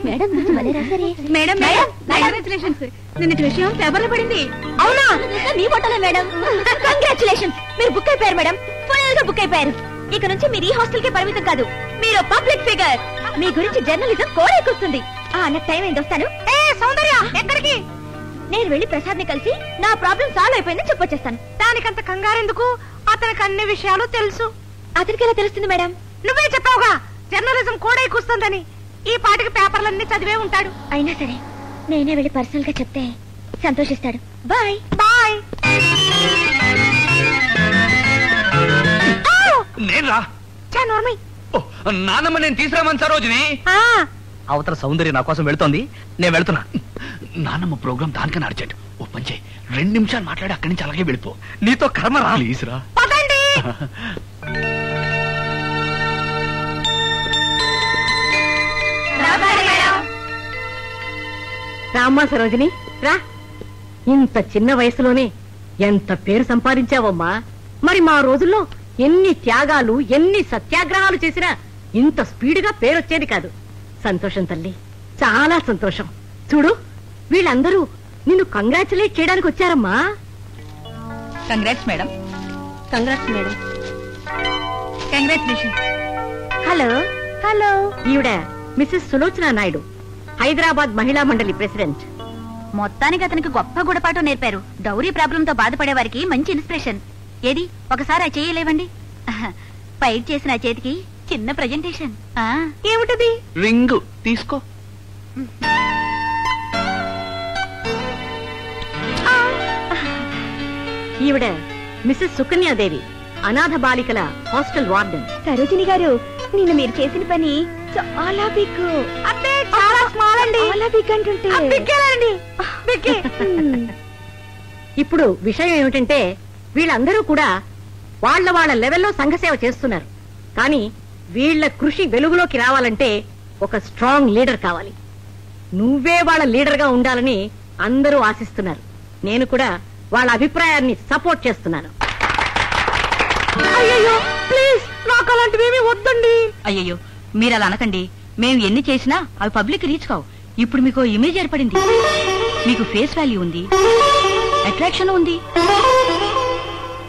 Madam congratulations. నిన్నటి విషయం పేపర్లో పడింది. అవునా? మీ ఫోటోలే మేడం. కంగ్రాచులేషన్స్, మీరు బుక్ అయిపోయారు మేడం. ఫుల్ గా బుక్ అయిపోయారు. ఇక నుంచి మీరు ఈ హాస్టల్ కి పరిమితం కాదు, మీరు పబ్లిక్ ఫిగర్. మీ గురించి జర్నలిజం కోడెక్కుస్తుంది. నాకు టైం అయింది, వస్తాను. సౌందర్య ఎక్కడికి? నేను వెళ్ళి ప్రసాద్ ని కలిసి నా ప్రాబ్లం సాల్వ్ అయిపోయిందని చెప్పొచ్చేస్తాను. దానికంత కంగారెందుకు? అతనికి అన్ని విషయాలు తెలుసు. అతనికి ఎలా తెలుస్తుంది మేడం? నువ్వే చెప్పావుగా జర్నలిజం కోడెక్కుస్తుందని. ఈ పాటికి పేపర్లన్నీ చదివే ఉంటాడు. అయినా సరే నేనే వెళ్ళి పర్సనల్ గా చెప్తే సంతోషిస్తాడు. Bye bye. నానమ్మ నేను తీసుకురామని సరోజిని. అవతల సౌందర్య నా కోసం వెళ్తోంది, నేను వెళ్తున్నా. నానమ్మ ప్రోగ్రామ్ దానికన్నా అర్జెంట్. ఓ పంచే 2 నిమిషాలు మాట్లాడి అక్కడి నుంచి అలాగే వెళ్ళిపో. నీతో కర్మ రా. ప్లీజ్ రా. రామ్మా సరోజిని రా. ఇంత చిన్న వయసులోనే ఎంత పేరు సంపాదించావమ్మా. మరి మా రోజుల్లో ఎన్ని త్యాగాలు ఎన్ని సత్యాగ్రహాలు చేసినా ఇంత స్పీడ్గా పేరొచ్చేది కాదు. సంతోషం తల్లి, చాలా సంతోషం. చూడు వీళ్ళందరూ నిన్ను కంగ్రాచులేట్ చేయడానికి వచ్చారమ్మా. Congrats madam. Congrats madam. Congratulation. Hello hello. ఈవిడ మిసెస్ సులోచన నాయుడు, హైదరాబాద్ మహిళా మండలి ప్రెసిడెంట్. మొత్తానికి అతనికి గొప్ప గుణపాఠం నేర్పారు. డౌరీ ప్రాబ్లం తో బాధపడే వారికి మంచి ఇన్స్పిరేషన్. ఏది ఒకసారి ఆ చేయలేవండి. ఫైట్ చేసిన ఆ చేతికి చిన్న ప్రెజెంటేషన్. ఏమిటది? రింగు తీసుకో. ఈవిడ మిసెస్ సుకన్యాదేవి, అనాథ బాలికల హాస్టల్ వార్డెన్. సరోజిని గారు, నిన్న మీరు చేసిన పని చాలా బిగ్. చాలా స్మాల్ అండి. చాలా బిగ్ అంటుంటే ఇప్పుడు విషయం ఏమిటంటే వీళ్ళందరూ కూడా వాళ్ళ లెవెల్లో సంఘసేవ చేస్తున్నారు. కానీ వీళ్ల కృషి వెలుగులోకి రావాలంటే ఒక స్ట్రాంగ్ లీడర్ కావాలి. నువ్వే వాళ్ళ లీడర్ గా ఉండాలని అందరూ ఆశిస్తున్నారు. నేను కూడా వాళ్ళ అభిప్రాయాన్ని సపోర్ట్ చేస్తున్నాను. అయ్యో ప్లీజ్, నాకు అలాంటివేమీ వద్దండి. అయ్యయ్యో మీరు అలా అనకండి. మేము ఎన్ని చేసినా అవి పబ్లిక్ రీచ్ కావు. ఇప్పుడు మీకు ఇమేజ్ ఏర్పడింది, మీకు ఫేస్ వాల్యూ ఉంది, అట్రాక్షన్ ఉంది.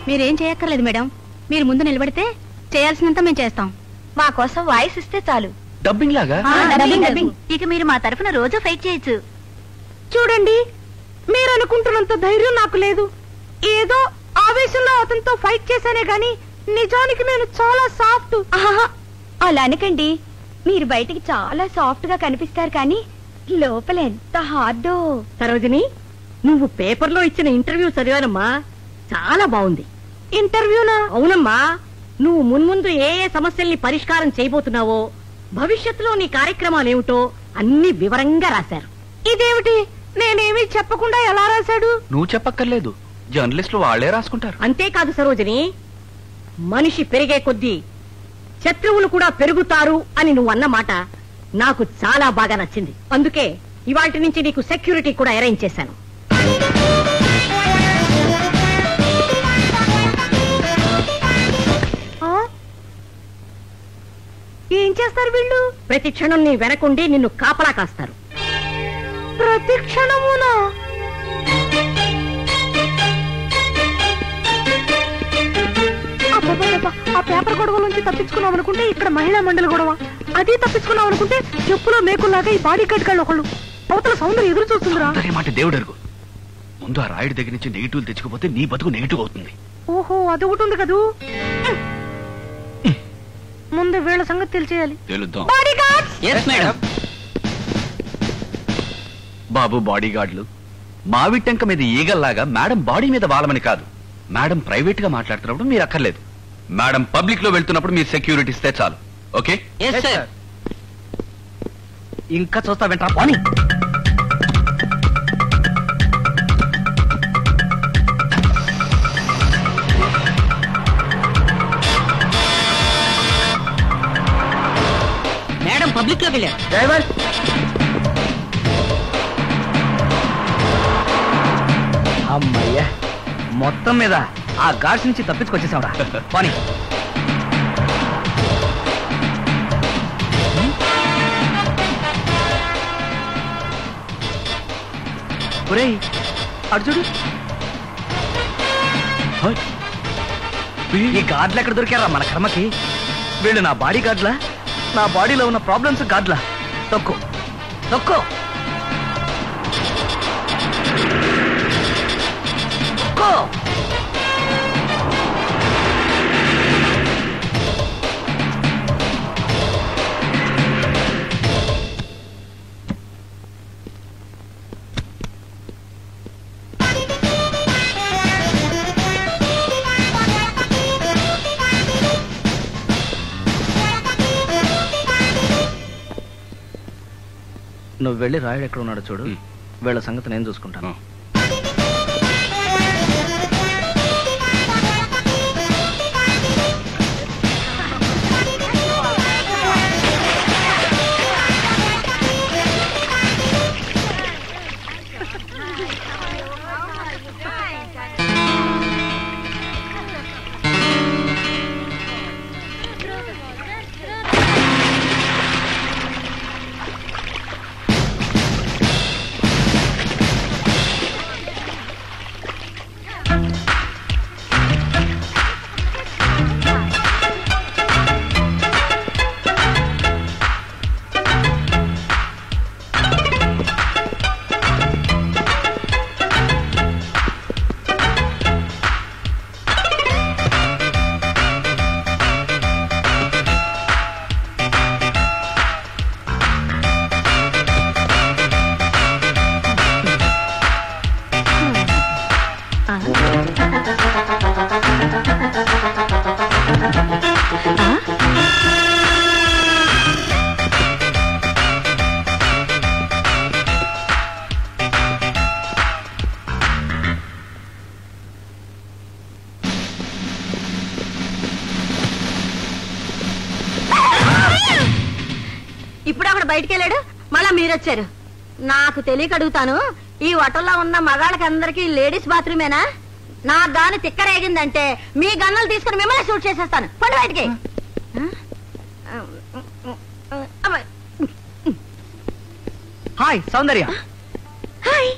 మీరేం చేయక్కర్లేదు మేడం. మీరు ముందు నిలబడితే చేయాల్సినంత మేము చేస్తాం. మా కోసం వాయిస్ ఇస్తే చాలు. డబ్బింగ్ లాగా? డబ్బింగ్. ఇక మీరు మా తరఫున రోజు ఫైట్ చేయొచ్చు. చూడండి, మీరు అనుకుంటున్నంత ధైర్యం నాకు లేదు. ఏదో ఆవేశంలో అతనితో ఫైట్ చేశానే గాని నిజానికి నేను చాలా సాఫ్ట్. అలా అనకండి. మీరు బయటికి చాలా సాఫ్ట్ గా కనిపిస్తారు, కానీ లోపల ఎంత హార్డో. సరోజిని, నువ్వు పేపర్లో ఇచ్చిన ఇంటర్వ్యూ చదివానమ్మా, చాలా బాగుంది. ఇంటర్వ్యూనా? అవునమ్మా. నువ్వు మున్ముందు ఏ ఏ సమస్యల్ని పరిష్కారం చేయబోతున్నావో, భవిష్యత్తులో నీ కార్యక్రమాలేమిటో అన్ని వివరంగా రాశారు. ఇదేమిటి, నేనేమీ చెప్పకుండా ఎలా రాశాడు? నువ్వు చెప్పక్కర్లేదు, జర్నలిస్టులు వాళ్లే రాసుకుంటారు. అంతేకాదు సరోజిని, మనిషి పెరిగే కొద్దీ శత్రువులు కూడా పెరుగుతారు అని నువ్వు అన్నమాట నాకు చాలా బాగా నచ్చింది. అందుకే ఇవాల్టి నుంచి నీకు సెక్యూరిటీ కూడా అరేంజ్ చేశాను. ఏం చేస్తారు వీళ్ళు? ప్రతి క్షణం నీ వెనకుండి నిన్ను కాపలా కాస్తారు. ప్రతి క్షణమునా? ఆ పేపర్ గొడవ నుంచి తప్పించుకున్నాం అనుకుంటే ఇక్కడ మహిళా మండలి గొడవ, అది తప్పించుకున్నాం అనుకుంటే చెప్పులో మేకుల్లాగా ఈ బాడీ కట్టుకాళ్ళు ఒకళ్ళు. అవతల సౌందర్యం ఎదురు చూస్తుందిరా. దేవుడు అడుగు. ముందు ఆ రాయుడి దగ్గర నుంచి నెగిటివ్ తెచ్చుకోపోతే నీ బతుకు నెగిటివ్ అవుతుంది. ఓహో, అది ఒకటి ఉంది కదూ. ముందు వీళ్ళ సంగతి తెలిసేయాలి. తెలుద్దాం. బాబు బాడీ గార్డులు, మావి టెంక మీద ఈగల్లాగా మేడం బాడీ మీద వాలమని కాదు. మేడం ప్రైవేట్ గా మాట్లాడుతున్నప్పుడు మీరు అక్కర్లేదు. మేడం పబ్లిక్ లో వెళ్తున్నప్పుడు మీరు సెక్యూరిటీ ఇస్తే చాలు. ఓకే? ఇంకా చూస్తా వెంటరా పోనీ. మేడం పబ్లిక్ లోకి వెళ్ళారు. డ్రైవర్, అమ్మయ్యా, మొత్తం మీద ఆ గాడ్స్ నుంచి తప్పించుకొచ్చేసావురా. పోనీ. ఒరేయ్ అటు చూడు. ఈ గాడ్లు ఎక్కడ దొరికారా మన కర్మకి? వీళ్ళు నా బాడీ గాడ్లా? నా బాడీలో ఉన్న ప్రాబ్లమ్స్ గాడ్లా? తొక్కు తొక్కు తొక్కు. నువ్వు వెళ్ళి రాయుడు ఎక్కడ ఉన్నాడో చూడు. వీళ్ళ సంగతి నేను చూసుకుంటాను. ఇప్పుడు అక్కడ బయటికి వెళ్ళాడు, మళ్ళా మీరొచ్చారు. నాకు తెలియక అడుగుతాను, ఈ హోటల్లో ఉన్న మగాళ్ళకి అందరికి లేడీస్ బాత్రూమేనా? నా గాని తిక్కరేగిందంటే మీ గన్నులు తీసుకుని మిమ్మల్ని షూట్ చేసేస్తాను. పండు బయటికి. హాయ్ సౌందర్య. హాయ్.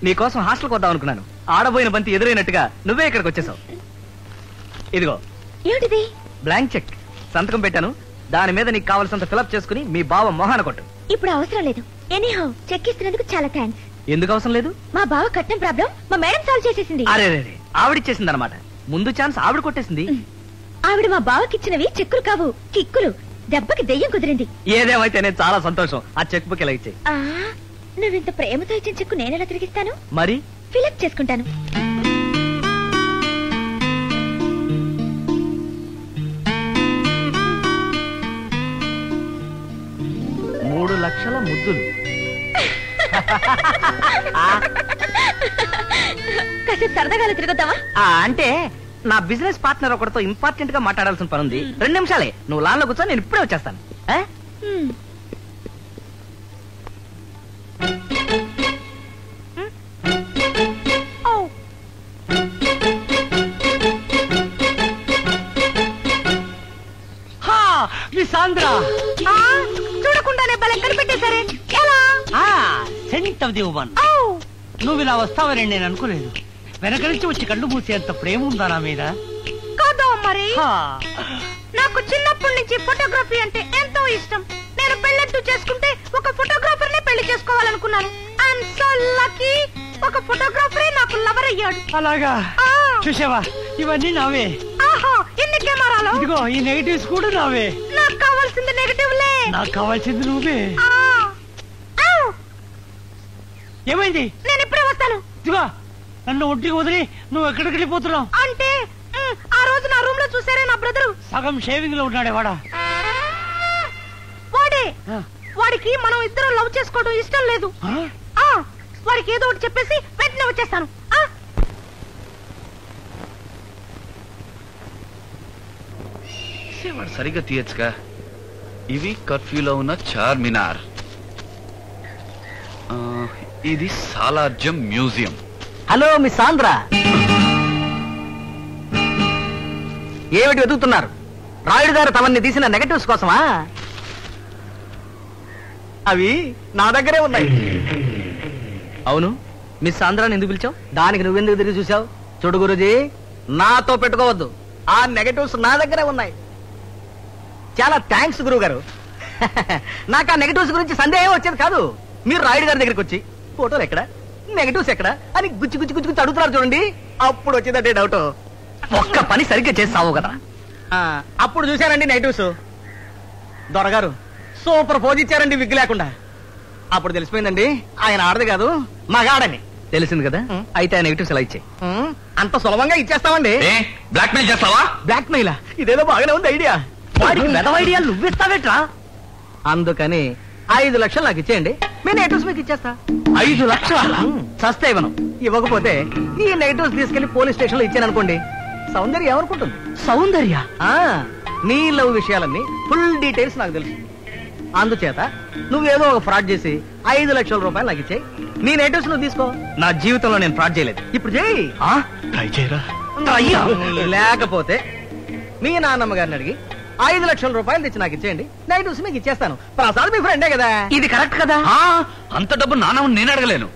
నీకోసం హాస్టల్కి వద్దాం అనుకున్నాను. ఆడబోయిన బంతి ఎదురైనట్టుగా నువ్వే ఇక్కడికి వచ్చేసావు. ఇదిగో ఏమిటిది? బ్లాంక్ చెక్ సంతకం పెట్టాను. దాని మీద నీకు కావాల్సినంత ఫిలప్ చేసుకుని మీ బావ మొహాన కొట్టు. ఇప్పుడు అవసరం లేదు. ఎనీహౌ చెక్ ఇస్తున్నందుకు చాలా థ్యాంక్స్. ఎందుకు అవసరం లేదు? మా బావ కట్నం ప్రాబ్లం మా మేడం సాల్వ్ చేసేసింది. అరే ఆవిడిచ్చేసింది అనమాట. ముందు ఛాన్స్ ఆవిడ కొట్టేసింది. ఆవిడ మా బావకిచ్చినవి చెక్కులు కావు, కిక్కులు. దెబ్బకి దెయ్యం కుదిరింది. ఏదేమైతే నేను చాలా సంతోషం. ఆ చెక్ బుక్ ఇలా ఇచ్చే. నువ్వింత ప్రేమతో ఇచ్చిన చెక్కు నేనెలా తిరిగిస్తాను? మరి ఫిలప్ చేసుకుంటాను. లక్షల ముద్దులు. కాసేపు సరదాగా తిరుగుతావా? అంటే నా బిజినెస్ పార్ట్నర్ ఒకటితో ఇంపార్టెంట్ గా మాట్లాడాల్సిన పని ఉంది. 2 నిమిషాలే. నువ్వు లాన్ లో కూర్చో, నేను ఇప్పుడే వచ్చేస్తాను. చూడకుండానే భలే కనిపెట్టేశారే. Scent of the woman. నువ్వు ఇలా వస్తావని నేను అనుకోలేదు. వెనక నుంచి వచ్చి కళ్ళు మూసేంత ప్రేమ ఉందా నా మీద? కాదా మరి. నాకు చిన్నప్పటి నుంచి ఫోటోగ్రఫీ అంటే ఎంతో ఇష్టం. నేను పెళ్ళంటూ చేసుకుంటే ఒక ఫోటోగ్రాఫర్ నే పెళ్లి చేసుకోవాలనుకున్నాను. ఐఎమ్ సో లక్కీ, ఒక ఫోటోగ్రాఫరే నాకు లవర్ అయ్యాడు. అలాగా? చూసావా, ఇవన్నీ నావే. ఆహా, ఎన్ని కెమెరాలు. ఇదిగో ఈ నెగటివ్స్ కూడా నావే. నాకు కావాల్సింది నెగటివ్లే. నాకు కావాల్సింది నువ్వే. ఏమైంది? నేను ఇప్పుడే వస్తాను. ఇదిగో నన్ను ఒంటికి వదిలి నువ్వు ఎక్కడికి వెళ్ళిపోతున్నావు? అంటే ఆ రోజు నా రూమ్ లో చూసారే నా బ్రదరు, సగం షేవింగ్ లో ఉన్నాడే వాడా? వాడే. వాడికి మనం ఇద్దరం లవ్ చేసుకోవడం ఇష్టం లేదు. వాడికి ఏదో ఒకటి చెప్పేసి వెంటనే వచ్చేస్తాను. వాడు సరిగ్గా తీయచ్చుగా. ఇవి కర్ఫ్యూలో ఉన్న చార్మినార్, ఇది Salarjung museum. Hello miss Andhra, ఏమిటి వెతుకుతున్నారు? రాయుడు గారు తమన్ని తీసిన నెగటివ్స్ కోసమా? అవి నా దగ్గరే ఉన్నాయి. అవును, మిస్ ఆంధ్రాని ఎందుకు పిలిచావు? దానికి నువ్వెందుకు తిరిగి చూసావు? చూడు గురుజీ, నాతో పెట్టుకోవద్దు. ఆ నెగటివ్స్ నా దగ్గరే ఉన్నాయి. చాలా థ్యాంక్స్ గురువు గారు. నాకు ఆ నెగటివ్స్ గురించి సందేహం వచ్చేది కాదు. మీరు రాయుడు గారి దగ్గరికి వచ్చి ఫోటోలు ఎక్కడ, నెగటివ్స్ ఎక్కడ అని గుచ్చి గుచ్చి గుచ్చి గుచ్చి అడుగుతున్నారు చూడండి, అప్పుడు వచ్చిందంటే డౌట్. ఒక్క పని సరిగ్గా చేస్తావు కదా. అప్పుడు చూశారండి నెగటివ్స్. దొరగారు సూపర్ పోజ్ ఇచ్చారండి విగ్గు లేకుండా. అప్పుడు తెలిసిపోయిందండి ఆయన ఆడది కాదు మగాడని. తెలిసింది కదా, అయితే ఆ నెగటివ్స్ ఎలా ఇచ్చాయి? అంత సులభంగా ఇచ్చేస్తామండి. బ్లాక్ మెయిల్ చేస్తావా? బ్లాక్ మెయిల్ ఇదేదో బాగానే ఉంది ఐడియా. ఐడియా నువ్విస్తావేట్రా? అందుకని 5 లక్షలు నాకు ఇచ్చేయండి, మీ నెగటివ్స్ మీకు ఇచ్చేస్తా. 5 లక్షలు సస్తే ఇవ్వను. ఇవ్వకపోతే ఈ నెగటివ్స్ తీసుకెళ్లి పోలీస్ స్టేషన్ లో ఇచ్చాను అనుకోండి, సౌందర్య ఏమనుకుంటుంది? సౌందర్య నీ లవ్ విషయాలన్నీ ఫుల్ డీటెయిల్స్ నాకు తెలుసు. అందుచేత నువ్వేదో ఒక ఫ్రాడ్ చేసి 5 లక్షల రూపాయలు నాకు ఇచ్చేయి, నీ నెగటివ్స్ నువ్వు తీసుకో. నా జీవితంలో నేను ఫ్రాడ్ చేయలేదు, ఇప్పుడు చేయి. ట్రై చేయరా? లేకపోతే మీ నాన్నమ్మ గారిని అడిగి 5 లక్షల రూపాయలు తెచ్చి నాకు ఇచ్చేయండి, నెగటివ్స్ మీకు ఇచ్చేస్తాను. ప్రసాద్ మీ ఫ్రెండే కదా. ఇది కరెక్ట్ కదా? అంత డబ్బు నానమ్మ నేను అడగలేను.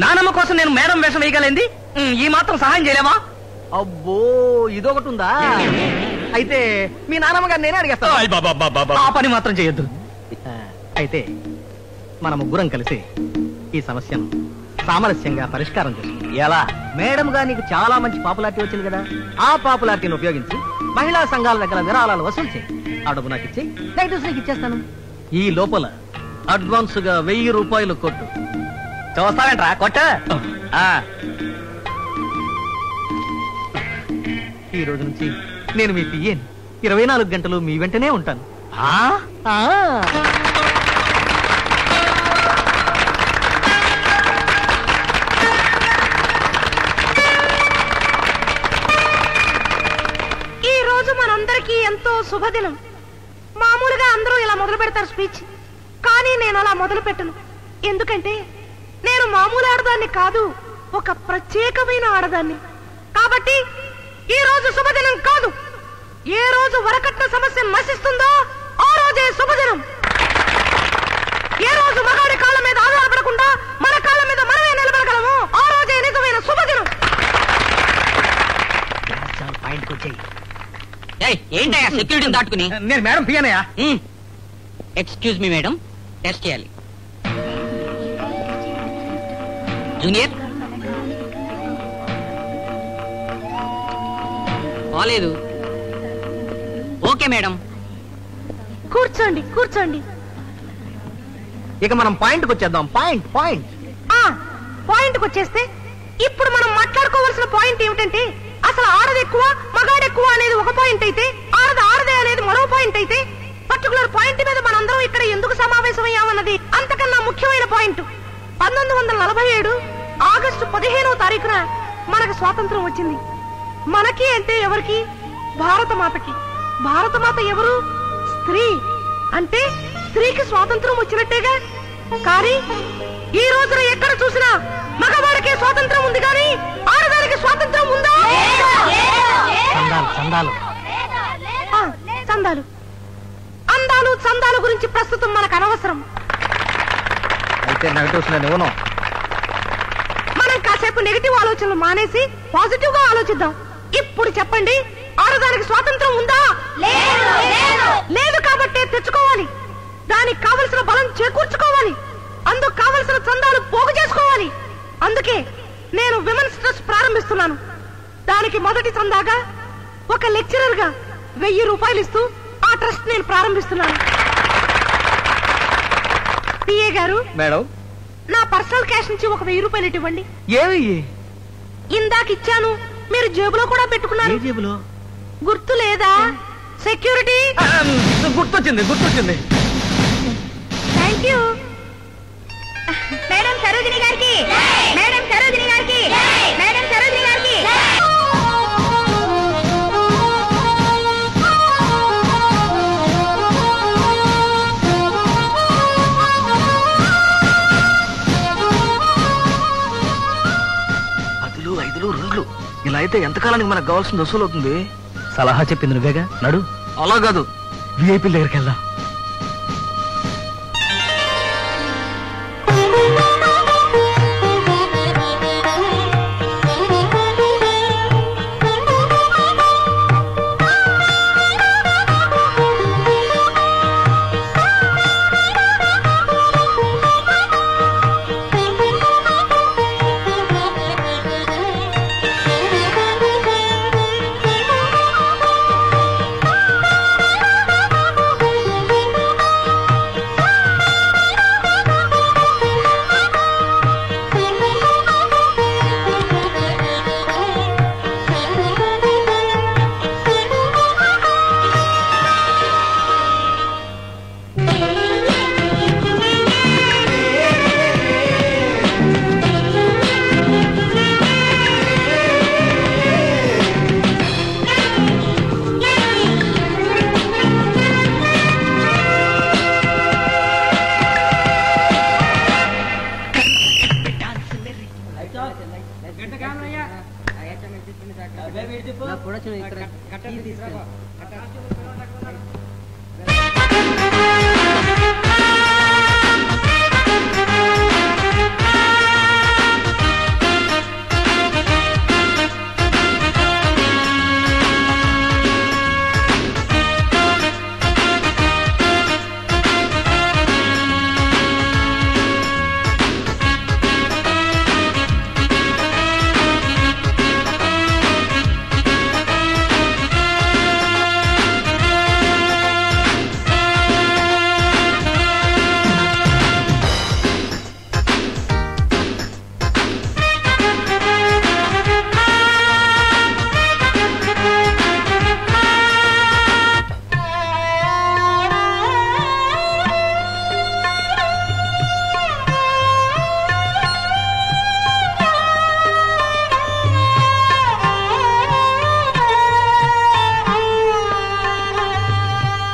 నానమ్మ కోసం నేను మేడం వేషం వేయగలేంది, ఈ మాత్రం సహాయం చేయలేవా? అబ్బో ఇదొకటి ఉందా? అయితే మీ నానమ్మ గారు నేనే అడిగేస్తాను. ఆ పని మాత్రం చేయొద్దు. అయితే మన ముగ్గురం కలిసి ఈ సమస్యను సామరస్యంగా పరిష్కారం చేస్తుంది. ఎలా? మేడం గా నీకు చాలా మంచి పాపులారిటీ వచ్చింది కదా, ఆ పాపులారిటీని ఉపయోగించి మహిళా సంఘాల దగ్గర విరాళాలు వసూలు చేయి. ఆ డబ్బు నాకు ఇచ్చి నెగటివ్స్ నీకు ఇచ్చేస్తాను. ఈ లోపల అడ్వాన్స్ గా 1000 రూపాయలు కొట్టు. చూస్తావేంట్రా? కొట్ట. ఈ రోజు నుంచి నేను మీ పియ్యని 24 గంటలు మీ వెంటనే ఉంటాను. ఈ రోజు మనందరికీ ఎంతో శుభదినం. మామూలుగా అందరూ ఇలా మొదలు పెడతారు స్పీచ్, కానీ నేను అలా మొదలు పెట్టను. ఎందుకంటే నేను మామూలు ఆడదాన్ని కాదు, ఒక ప్రత్యేకమైన ఆడదాన్ని. కాబట్టి ఈ రోజు శుభదినం కాదు, ఏ రోజు వరకట్న సమస్య నశిస్తుందో ఆ రోజే శుభదినం. ఏ రోజు మగాడి కాళ్ళ మీద ఆధారపడకుండా మన కాళ్ళ మీద మనమే నిలబడగలము ఆ రోజే నిజమైన శుభదినం. ఏంటయ్యా సెక్యూరిటీని దాటుకుని? నేను మేడం పియ్యనయ్యా. ఎక్స్క్యూజ్ మీ మేడం, టెస్ట్ చేయాలి. జూనియర్ కాలేదు. Okay madam. కూర్చోండి కూర్చోండి. ఇక మనం పాయింట్కి వచ్చేద్దాం. పాయింట్కి వచ్చేస్తే ఇప్పుడు మనం మాట్లాడుకోవాల్సిన పాయింట్ ఏమిటంటే, అసలు ఆడది ఎక్కువ మగాడు ఎక్కువ అనేది ఒక పాయింట్ అయితే, ఆడదే అనేది మరో పాయింట్ అయితే, పర్టికులర్ పాయింట్ మీద మనందరం ఇక్కడ ఎందుకు సమావేశమయ్యామన్నది అంతకన్నా ముఖ్యమైన పాయింట్. 1947 ఆగస్టు 15వ తారీఖున మనకు స్వాతంత్రం వచ్చింది. మనకి అంటే ఎవరికి? భారతమాతకి. భారతమాత ఎవరు? స్త్రీ. అంటే స్త్రీకి స్వాతంత్రం వచ్చినట్టేగా. కానీ ఈ రోజున ఎక్కడ చూసినా మగవాడికి స్వాతంత్రం ఉంది, కానీ ఆడదానికి స్వాతంత్రం ఉందా? చందాలు అందాలు చందాల గురించి ప్రస్తుతం మనకు అనవసరం. అయితే నెగటివ్స్ నేను ఇవ్వను. మనం కాసేపు నెగటివ్ ఆలోచనలు మానేసి పాజిటివ్ గా ఆలోచిద్దాం. ఇప్పుడు చెప్పండి, ఆడదానికి స్వాతంత్రం ఉందా? లేదు. కాబట్టి తెచ్చుకోవాలి, దానికి కావలసిన బలం చేకూర్చుకోవాలి, అందుకు కావలసిన చందాలు పోగు చేసుకోవాలి. అందుకే నేను విమెన్స్ ట్రస్ట్ ప్రారంభిస్తున్నాను. దానికి మొదటి చందాగా ఒక లెక్చరర్ గా 1000 రూపాయలు ఇస్తూ ఆ ట్రస్ట్ నేను ప్రారంభిస్తున్నాను. పిఏ గారు, మేడం, నా పర్సనల్ క్యాష్ నుంచి ఒక 1000 రూపాయలు ఇవ్వండి. ఏవి? ఇందాక ఇచ్చాను, మీరు జేబులో కూడా పెట్టుకున్నారు. జేబులో గుర్తు లేదా? సెక్యూరిటీ. గుర్తొచ్చింది. Thank you. మేడం సరోజిని గారికి, మేడం సరోజిని గారికి, మేడం సరోజిని గారికి. ఇలా అయితే ఎంతకాలానికి మనకు కావాల్సిన వసూలు అవుతుంది? సలహా చెప్పింది నువ్వేగా, నడు. అలా కాదు, విఐపీ దగ్గరికి వెళ్దాం.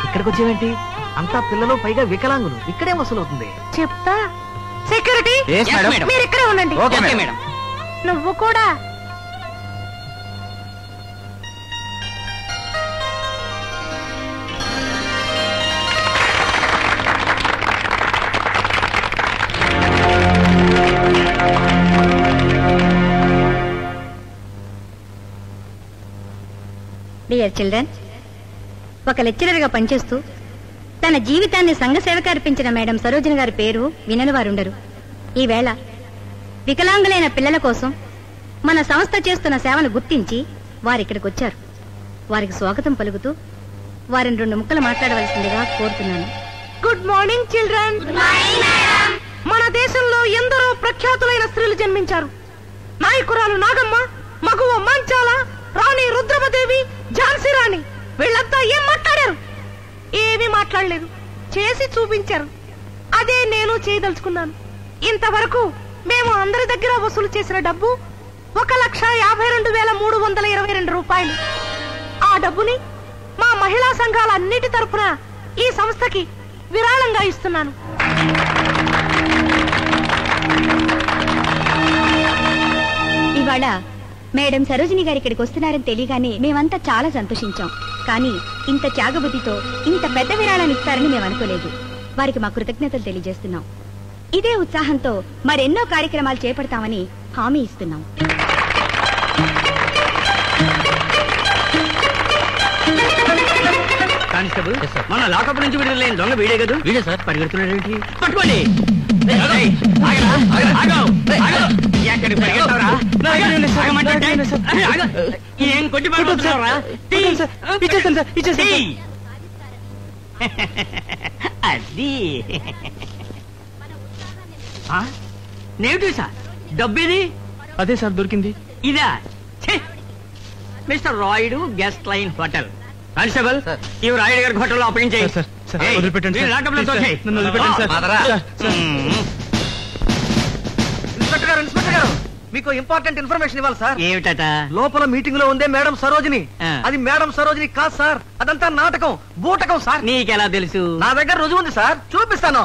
ఇక్కడికి వచ్చేవేంటి? అంతా పిల్లలు, పైగా వికలాంగులు. ఇక్కడే వసూలవుతుంది. చెప్తా. Security Yes, madam. మీరు ఇక్కడే ఉండండి. Okay okay madam. మేడం. నువ్వు కూడా. డియర్ చిల్డ్రన్, ఒక లెక్చరర్గా పనిచేస్తూ తన జీవితాన్ని సంఘ సేవకు అర్పించిన మేడం సరోజిని గారి పేరు వినని వారుండరు. ఈవేళ వికలాంగులైన పిల్లల కోసం మన సంస్థ చేస్తున్న సేవను గుర్తించి వారిక్కడికి వచ్చారు. వారికి స్వాగతం పలుకుతూ వారిని 2 ముక్కలు మాట్లాడవలసిందిగా కోరుతున్నాను. Good morning children. మన దేశంలో ఎందరో ప్రఖ్యాతులైన స్త్రీలు జన్మించారు. నాయకురాలు నాగమ్మ, మగువ మంచాల, రాణి రుద్రమదేవి, ఝాన్సీ రాణి. వీళ్ళంతా ఏం మాట్లాడారు? ఏమీ మాట్లాడలేదు, చేసి చూపించారు. అదే నేను చేయదలుచుకున్నాను. ఇంతవరకు మేము అందరి దగ్గర వసూలు చేసిన డబ్బు 1,52,322 రూపాయలు. ఆ డబ్బుని మా మహిళా సంఘాలన్నిటి తరపున ఈ సంస్థకి విరాళంగా ఇస్తున్నాను. ఇవాళ మేడం సరోజిని గారు ఇక్కడికి వస్తున్నారని తెలియగానే మేమంతా చాలా సంతోషించాం. కానీ ఇంత త్యాగబుద్ధితో ఇంత పెద్ద విరాళాన్ని ఇస్తారని మేము అనుకోలేదు. వారికి మా కృతజ్ఞతలు తెలియజేస్తున్నాం. ఇదే ఉత్సాహంతో మరెన్నో కార్యక్రమాలు చేపడతామని హామీ ఇస్తున్నాం. కానిస్టేబుల్, మన లాకప్ నుంచి విడుదలైన దొంగ వీడే కదా? వీడే సార్. పరిగెడుతున్నాడు ఏంటి? పట్టుకోండి. ఏం కొట్టి పడుతున్నారా? అది నేటివ్ సార్. డబ్బేది? అదే సార్ దొరికింది. ఇదా? Mister Rayudu guest line hotel. Constable, ఈ రాయుడు గారి హోటల్లో అప్పగించేయి. వదిలిపెట్టండి సార్. నన్ను వదిలిపెట్టండి సార్. ఇన్స్పెక్టర్ గారు, ఇన్స్పెక్టర్ గారు, మీకు ఇంపార్టెంట్ ఇన్ఫర్మేషన్ ఇవ్వాలి సార్. ఏమిటట? లోపల మీటింగ్ లో ఉందే మేడం సరోజిని. అది మేడం సరోజిని కాదు సార్. అదంతా నాటకం, బూటకం సార్. నీకెలా తెలుసు? నా దగ్గర రుజువు ఉంది సార్, చూపిస్తాను.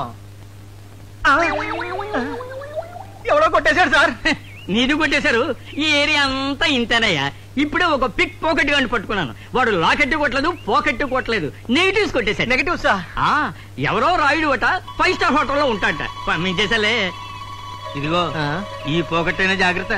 ఎవడో కొట్టేశాడు సార్. నీది కొట్టేశారు. ఈ ఏరియా అంతా ఇంతేనయ్యా. ఇప్పుడే ఒక పిక్ పాకెట్ గాని పట్టుకున్నాను. వాడు లాకెట్టు కొట్టలేదు, పాకెట్టు కొట్టలేదు, నెగిటివ్స్ కొట్టేశాడు. Negative sir. ఎవరో రాయుడు అట 5 స్టార్ హోటల్లో ఉంటాడట. పంపించేసాలే. ఇదిగో ఈ పాకెట్ అయినా జాగ్రత్త.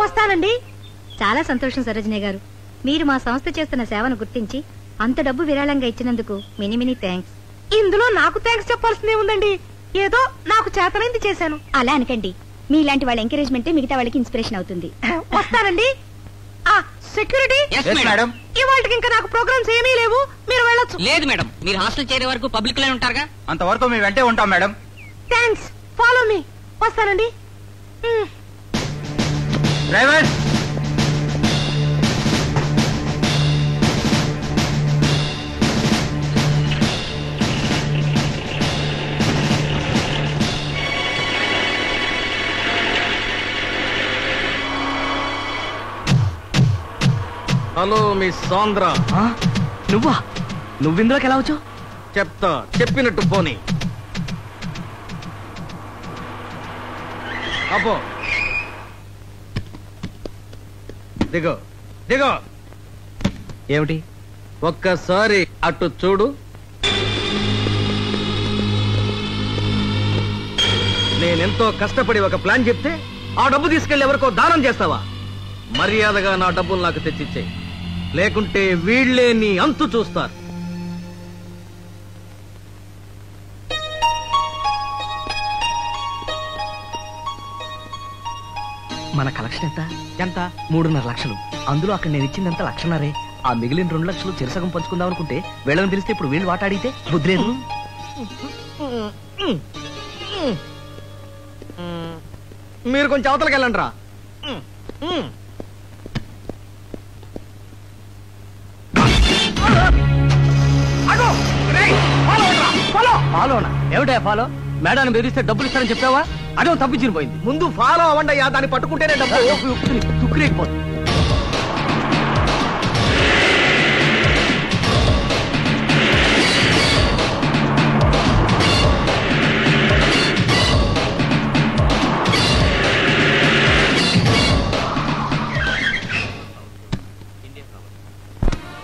వస్తానండి. చాలా సంతోషం సరోజిని గారు. మీరు మా సంస్థ చేస్తున్న సేవను గుర్తించి అంత డబ్బు విరాళంగా ఇచ్చినందుకు మెనీ మెనీ థ్యాంక్స్. ఇందులో నాకు థ్యాంక్స్ చెప్పాల్సిందే ఉందండి. ఏదో నాకు చేతనైంది చేశాను. అలా అనకండి. మీలాంటి వాళ్ళ ఎంకరేజ్మెంటే మిగతా వాళ్ళకి ఇన్స్పిరేషన్ అవుతుంది. వస్తానండి. Security, madam. ఇవాళకి ఇంకా నాకు ప్రోగ్రామ్స్ ఏమీ లేవు, మీరు వెళ్ళొచ్చు. లేదు మేడం, మీరు హాస్టల్ చేరే వరకు పబ్లిక్ లోనే ఉంటారుగా. అంతవరకు మేము వెంటే ఉంటాం మేడం. Thanks, follow me. వస్తానండి. Driver, hello miss Sandra. నువ్వా? నువ్విందులోకి ఎలా వచ్చావు? చెప్తా, చెప్పినట్టు పోనీ. అబ్బో దిగో దిగో. ఏమిటి? ఒక్కసారి అటు చూడు. నేనెంతో కష్టపడి ఒక ప్లాన్ చెప్తే ఆ డబ్బు తీసుకెళ్లి ఎవరికో దానం చేస్తావా? మర్యాదగా నా డబ్బులు నాకు తెచ్చిచ్చేయి, లేకుంటే వీళ్లే నీ అంతు చూస్తారు. మన కలెక్షన్ ఎంత? 3.5 లక్షలు. అందులో అక్కడ నేను ఇచ్చిందంత 1.5 లక్షలరే. ఆ మిగిలిన 2 లక్షలు చిరసగం పంచుకుందాం అనుకుంటే వీళ్ళని పిలిస్తే ఇప్పుడు వీళ్ళు వాట అడిగితే బుద్ధి లేదు. మీరు కొంచెం అవతలకి వెళ్ళండి రా. ఫాలోనా? ఏమిటా ఫాలో? మేడాన్ని బెదిరిస్తే డబ్బులు ఇస్తారని చెప్పావా? అదే తప్పించిన పోయింది. ముందు ఫాలో అవ్వండి అయ్యా, దాన్ని పట్టుకుంటేనే డబ్బు తుక్కురేకపోతుంది.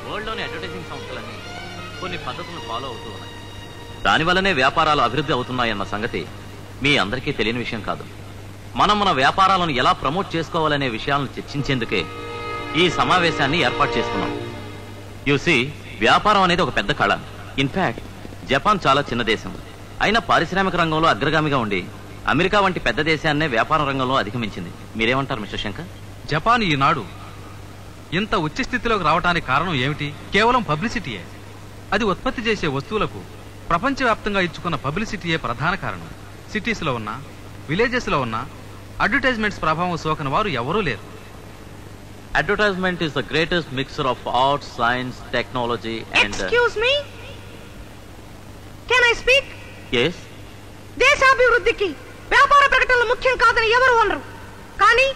వరల్డ్లోని అడ్వర్టైజింగ్ సంస్థలన్నీ కొన్ని పద్ధతులను ఫాలో అవుతూ ఉన్నాయి. దానివల్లనే వ్యాపారాలు అభివృద్ధి అవుతున్నాయన్న సంగతి మీ అందరికీ తెలియని విషయం కాదు. మనం మన వ్యాపారాలను ఎలా ప్రమోట్ చేసుకోవాలనే విషయాలను చర్చించేందుకే ఈ సమావేశాన్ని ఏర్పాటు చేసుకున్నాం. యూసీ, వ్యాపారం అనేది ఒక పెద్ద కళ. ఇన్ఫాక్ట్ జపాన్ చాలా చిన్న దేశం అయినా పారిశ్రామిక రంగంలో అగ్రగామిగా ఉండి అమెరికా వంటి పెద్ద దేశాన్నే వ్యాపార రంగంలో అధిగమించింది. మీరేమంటారు మిస్టర్ శంకర్? జపాన్ ఈనాడు ఇంత ఉచ్చ స్థితిలోకి రావడానికి కారణం ఏమిటి? కేవలం పబ్లిసిటీయే. అది ఉత్పత్తి చేసే వస్తువులకు ప్రపంచవ్యాప్తంగా ఇచ్చుకున్న పబ్లిసిటీయే ప్రధాన కారణం. సిటీస్ లో ఉన్న, విలేజెస్ లో ఉన్న అడ్వర్టైజ్మెంట్స్ ప్రభావం సోకని వారు ఎవరూ లేరు. Advertisement is the greatest mixer of art, science, technology and excuse me, can I speak? yes. దేశాభివృద్ధికి వ్యాపార ప్రకటనలు ముఖ్యం కాదని ఎవరు అనరు, కానీ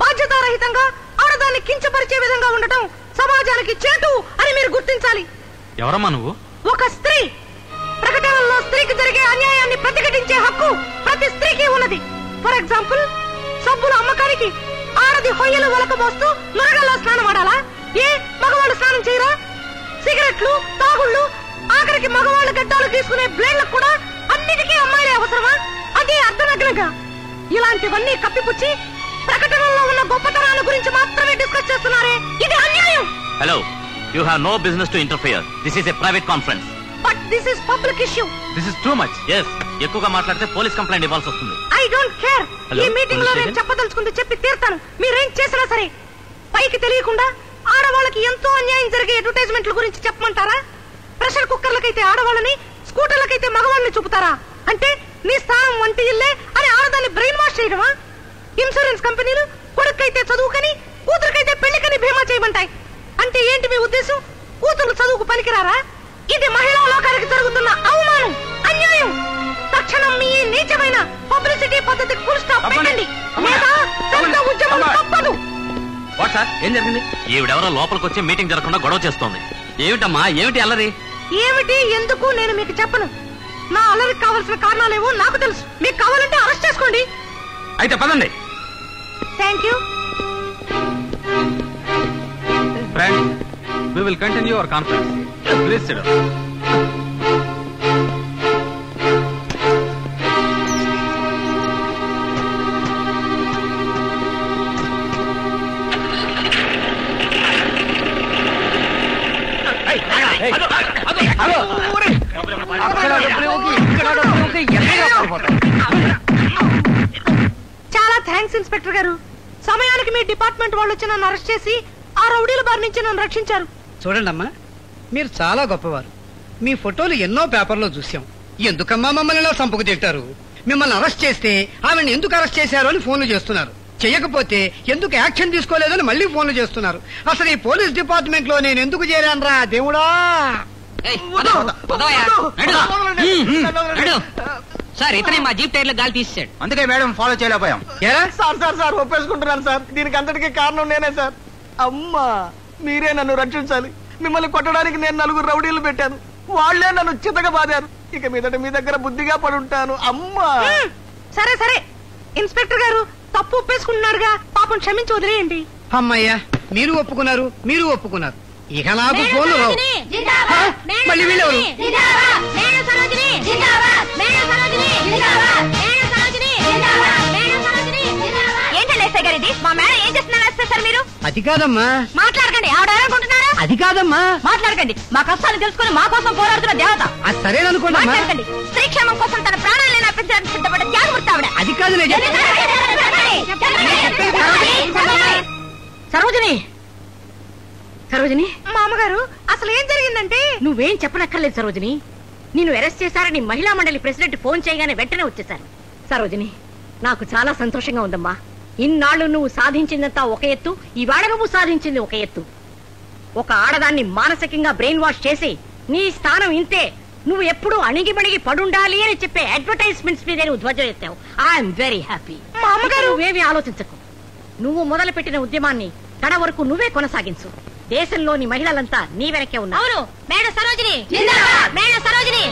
బాధ్యతారహితంగా ఆడదాన్ని కించపరిచే విధంగా ఉండటం సమాజానికి చేటు అని మీరు గుర్తించాలి. ఎవరమ్మా నువ్వు? ఒక స్త్రీ. ప్రకటనల్లో స్త్రీకి జరిగే అన్యాయాన్ని ప్రతిఘటించే హక్కు ప్రతి స్త్రీకి ఉన్నది. ఫర్ ఎగ్జాంపుల్, సబ్బుల అమ్మకానికి ఆడది హొయ్యలు వలకబోస్తూ నురగల్లో స్నానం ఆడాలా? ఏ మగవాళ్ళు స్నానం చేయరా? సిగరెట్లు, తాగుళ్ళు, ఆఖరికి మగవాళ్ళు గడ్డాలు తీసుకునే బ్లేడ్లకు కూడా అన్నిటికీ అమ్మాయిలే అవసరమా? అదే అర్ధనగ్నంగా. ఇలాంటివన్నీ కప్పిపుచ్చి ప్రకటనల్లో ఉన్న గొప్పతనాల గురించి మాత్రమే డిస్కస్ చేస్తున్నారే, ఇది అన్యాయం. Hello, you have no business to interfere. This is a private conference. But this is public issue. This is too much. yes, ఎక్కువగా మాట్లాడితే పోలీస్ కంప్లైంట్ ఇవ్వాల్సి వస్తుంది. I don't care. Hello, ఈ మీటింగ్ లో police నేను station? చెప్పదలుచుకుంది చెప్పి తీర్తాను. మీరేం చేసినా సరే. పైకి తెలియకుండా ఆడవాళ్ళకి ఎంతో అన్యాయం జరిగే అడ్వర్టైజ్మెంట్ల గురించి చెప్పమంటారా? ప్రెషర్ కుక్కర్లకైతే ఆడవాళ్ళని, స్కూటర్లకైతే మగవాళ్ళని చూపుతారా? అంటే నీ స్థానం వంటి ఇల్లే అని ఆడదాన్ని బ్రెయిన్ వాష్ చేయడమా? ఇన్సూరెన్స్ కంపెనీలు కొడుకైతే చదువుకని, కూతురుకైతే పెళ్లికని బీమా చేయమంటాయి. అంటే ఏంటి మీ ఉద్దేశం? కూతురు చదువుకు పనికిరారా? ఇది మహిళా లోకానికి జరుగుతున్న అవమానం, అన్యాయం. తక్షణం మీ నీచమైన పబ్లిసిటీ పద్ధతికి ఫుల్ స్టాప్ పెట్టండి, లేదా పెద్ద ఉద్యమం తప్పదు. వాట్ సార్, ఏం జరిగింది? ఈవిడెవరో లోపలికి వచ్చి మీటింగ్ జరగకుండా గొడవ చేస్తోంది. ఏమిటమ్మా, ఏమిటి అల్లరి? ఏమిటి, ఎందుకు నేను మీకు చెప్పను. నా అల్లరికి కావాల్సిన కారణాలేవో నాకు తెలుసు. మీకు కావాలంటే అరెస్ట్ చేసుకోండి. అయితే పదండి. Thank you. Friends, we will continue our conference. Please sit down. చాలా థ్యాంక్స్ ఇన్స్పెక్టర్ గారు. సమయానికి మీ డిపార్ట్మెంట్ వాళ్ళు వచ్చి నన్ను అరెస్ట్ చేసి ఆ రౌడీల బారి నుంచి నన్ను రక్షించారు. చూడండి అమ్మా, మీరు చాలా గొప్పవారు. మీ ఫోటోలు ఎన్నో పేపర్లో చూసాం. ఎందుకమ్మా మమ్మల్ని ఇలా సంపుకు తింటారు? మిమ్మల్ని అరెస్ట్ చేస్తే ఆమెను ఎందుకు అరెస్ట్ చేశారు అని ఫోన్లు చేస్తున్నారు. చేయకపోతే ఎందుకు యాక్షన్ తీసుకోలేదని మళ్ళీ ఫోన్లు చేస్తున్నారు. అసలు ఈ పోలీస్ డిపార్ట్మెంట్ లో నేను ఎందుకు చేరానురా దేవుడా? సార్, ఇతనే మా జీప్ టైర్లో గాలి తీసాడు. అందుకే మేడం ఫాలో చేయలేకపోయాం. సార్ సార్ సార్ ఒప్పేసుకుంటున్నాను సార్. దీనికి అంతటికీ కారణం నేనే సార్. అమ్మా, మీరే నన్ను రక్షించాలి. మిమ్మల్ని కొట్టడానికి నేను 4 రౌడీలు పెట్టాను, వాళ్లే నన్ను చితగా బాదారు. ఇక మీదట మీ దగ్గర బుద్ధిగా పడుంటాను. అమ్మా సరే సరే, ఇన్స్పెక్టర్ గారు తప్పు ఒప్పేసుకుంటున్నారుగా, పాపం క్షమించి వదిలేయండి. అమ్మయ్యా, మీరు ఒప్పుకున్నారు, మీరు ఒప్పుకున్నారు. ఇక నాకు ఫోన్లు రావు. మళ్ళీ వీళ్ళెవరు? ఏంటండి ఎస్ఐ గారు ఇది? మా మేడం ఏం చేస్తున్నారు ఎస్ఐ సార్ మీరు? అది కాదమ్మా. మాట్లాడకండి. ఆవిడనుకుంటున్నారా? అది కాదమ్మా. మాట్లాడకండి. మా కష్టాలు తెలుసుకుని మా కోసం పోరాడుతున్న దేవత. అది సరేననుకోండి. మాట్లాడకండి. స్త్రీ క్షేమం కోసం తన ప్రాణాలను అర్పించడానికి సిద్ధపడ్డ త్యాగమూర్తి ఆవిడ. అది కాదు. సరోజిని, సరోజిని, మా అమ్మగారు అసలు ఏం జరిగిందంటే? నువ్వేం చెప్పనక్కర్లేదు సరోజిని. నిన్ను అరెస్ట్ చేశారని మహిళా మండలి ప్రెసిడెంట్ ఫోన్ చేయగానే వెంటనే వచ్చేశారు. సరోజిని, నాకు చాలా సంతోషంగా ఉందమ్మా. ఇన్నాళ్ళు నువ్వు సాధించిందంతా ఒక ఎత్తు, ఈవేళ నువ్వు సాధించింది ఒక ఎత్తు. ఒక ఆడదాన్ని మానసికంగా బ్రెయిన్ వాష్ చేసి నీ స్థానం ఇంతే, నువ్వు ఎప్పుడు అణిగిమణిగి పడుండాలి అని చెప్పే అడ్వర్టైజ్మెంట్స్ మీద నువ్వు ధ్వజం ఎత్తావు. I'm very happy. మా అమ్మగారు నువ్వేమీ ఆలోచించకు. నువ్వు మొదలుపెట్టిన ఉద్యమాన్ని కడ వరకు నువ్వే కొనసాగించు. దేశంలోని మహిళలంతా నీ వెనకే ఉన్నారు. అవును, madam Sarojini. Madam Sarojini.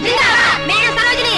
Madam Sarojini.